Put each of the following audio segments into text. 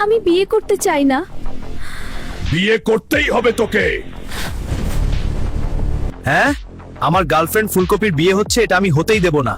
আমি বিয়ে করতে চাই না। বিয়ে করতেই হবে তোকে। হ্যাঁ, আমার গার্লফ্রেন্ড ফুলকপির বিয়ে হচ্ছে, এটা আমি হতেই দেব না।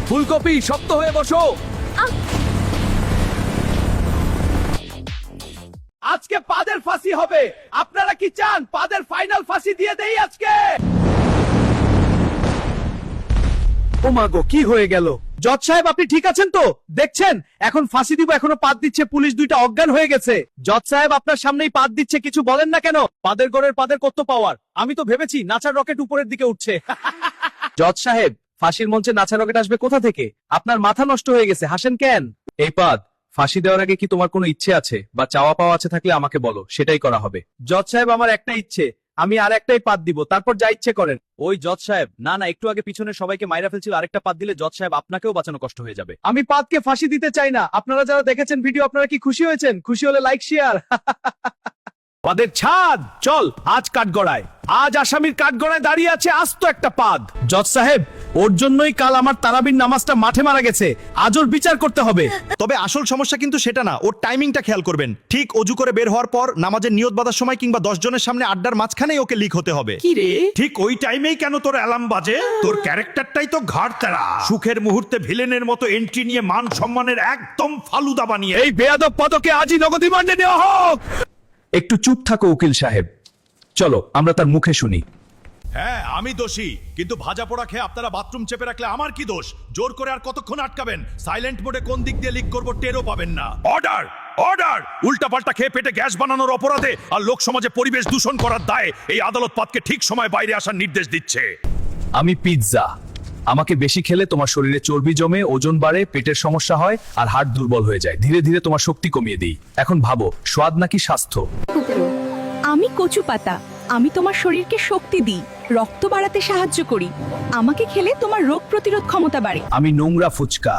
ফুলকপি, শক্ত হয়ে বসো। আজকে পাদের ফাঁসি হবে। আপনারা কি চান পাদের ফাইনাল ফাঁসি দিয়ে দেই আজকে? ও মা গো, কি হয়ে গেল? জজ সাহেব, আপনি ঠিক আছেন তো? দেখছেন এখন ফাঁসি দিব, এখনো পাদ দিচ্ছে, পুলিশ দুইটা অজ্ঞান হয়ে গেছে। জজ সাহেব, আপনার সামনেই পাদ দিচ্ছে, কিছু বলেন না কেন? পাদের গড়ের পাদের কত পাওয়ার, আমি তো ভেবেছি নাচার রকেট উপরের দিকে উঠছে। জজ সাহেব, ফাঁসির মঞ্চে নাচা রকেট আসবে কোথা থেকে? আপনার মাথা নষ্ট হয়ে গেছে, হাসেন কেন? এই পাদ, ফাঁসি দেওয়ার আগে কি তোমার কোনো ইচ্ছে আছে বা চাওয়া পাওয়া আছে? থাকলে আমাকে বলো, সেটাই করা হবে। জজ সাহেব, আমার একটা ইচ্ছে, আমি আর একটাই পাদ দিব, তারপর যা ইচ্ছে করেন। ওই জজ সাহেব, না না, একটু আগে পিছনে সবাইকে মাইরা ফেলছিল, আরেকটা পাদ দিলে জজ সাহেব আপনাকেও বাঁচানো কষ্ট হয়ে যাবে। আমি পাদকে ফাঁসি দিতে চাই না। আপনারা যারা দেখেছেন ভিডিও, আপনারা কি খুশি হয়েছেন? খুশি হলে লাইক শেয়ার। পাদের ছাদ, চল আজ কাঠগড়ায়। আজ আসামির কাঠগড়ায় দাঁড়িয়ে আছে আস্ত একটা পাদ। জজ সাহেব, ওর জন্যই কাল আমার তারাবির নামাজটা মাঠে মারা গেছে, আজ ওর বিচার করতে হবে। তবে আসল সমস্যা কিন্তু সেটা না, ওর টাইমিংটা খেয়াল করবেন। ঠিক অজু করে বের হওয়ার পর নামাজের নিয়ত বাঁধার সময় কিংবা 10 জনের সামনে আড্ডার মাঝখানেই ওকে লিক হতে হবে। কি রে? ঠিক ওই টাইমেই কেন তোর অ্যালার্ম বাজে? তোর ক্যারেক্টারটাই তো ঘাড় তেরা। সুখের মুহূর্তে ভিলেনের মতো এন্ট্রি নিয়ে মান সম্মানের একদম ফালুদা বানিয়ে এই বেয়াদব পদকে আজই নগদ রিমান্ডে নেওয়া হোক। একটু চুপ থাকো উকিল সাহেব, চলো আমরা তার মুখে শুনি। হ্যাঁ, আমি দোষী, কিন্তু ভাজা পোড়া খেয়ে আপনারা বাথরুম চেপে রাখলে আমার কি দোষ? জোর করে আর কতক্ষণ আটকাবেন? সাইলেন্ট মোডে কোন দিক দিয়ে লিক করব টেরও পাবেন না। Order, order! উল্টাপাল্টা খেয়ে পেটে গ্যাস বানানোর অপরাধে আর লোক সমাজে পরিবেশ দূষণ করার দায়ে এই আদালত পাদকে ঠিক সময় বাইরে আসার নির্দেশ দিচ্ছে। আমি পিৎজা, আমাকে বেশি খেলে তোমার শরীরে চর্বি জমে, ওজন বাড়ে, পেটের সমস্যা হয় আর হার্ট দুর্বল হয়ে যায়। ধীরে ধীরে তোমার শক্তি কমিয়ে দিই। এখন ভাবো, স্বাদ নাকি স্বাস্থ্য? আমি কচু পাতা, আমি তোমার শরীরকে শক্তি দিই, রক্ত বাড়াতে সাহায্য করি। আমাকে খেলে তোমার রোগ প্রতিরোধ ক্ষমতা বাড়ে। আমি নোংরা ফুচকা,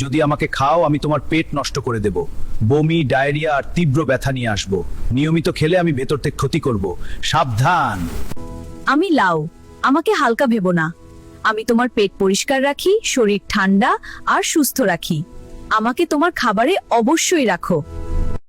যদি আমাকে খাও আমি তোমার পেট নষ্ট করে দেব, বমি, ডায়রিয়া আর তীব্র ব্যথা নিয়ে আসবো। নিয়মিত খেলে আমি ভেতর থেকে ক্ষতি করব, সাবধান। আমি লাউ, আমাকে হালকা ভেবো না। আমি তোমার পেট পরিষ্কার রাখি, শরীর ঠান্ডা আর সুস্থ রাখি। আমাকে তোমার খাবারে অবশ্যই রাখো।